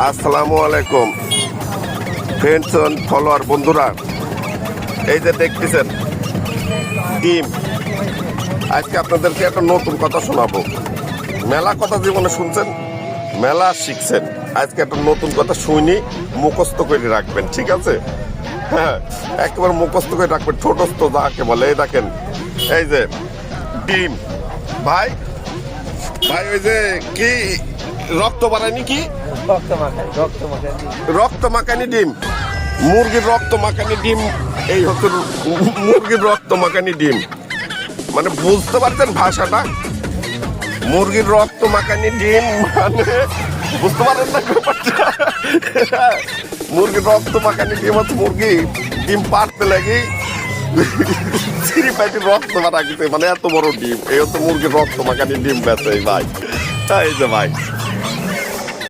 আসসালামু আলাইকুম friends and follower বন্ধুরা, এই যে দেখতেছেন ডিম। আজকে আপনাদেরকে একটা নতুন কথা শোনাবো। মেলা কথা জীবনে শুনছেন, মেলা শিখছেন, আজকে একটা নতুন কথা শুনি, মুখস্থ করে রাখবেন, ঠিক আছে? হ্যাঁ, একেবারে মুখস্থ করে রাখবেন, ছোটস্থ যাকে বলে। এই দেখেন, এই যে ডিম। ভাই ভাই ওই যে কি রক্ত বাড়ায়নি, কি রক্ত মাখানি ডিম, মুরগির রক্ত মাখানি ডিম। এই হচ্ছে মুরগির রক্ত মাখানি ডিম, মানে বুঝতে পারছেন ভাষাটা? মুরগির রক্ত মাখানি ডিম মানে বুঝতে পারেন না ব্যাপারটা? মুরগির রক্ত মাখানি ডিম হচ্ছে মুরগি ডিম পাড়তে লাগে চিড়ি পাইটি রক্ত মারা গেছে, মানে এত বড় ডিম। এই হচ্ছে মুরগির রক্ত মাখানি ডিম বেচে ভাই। এই যে ভাই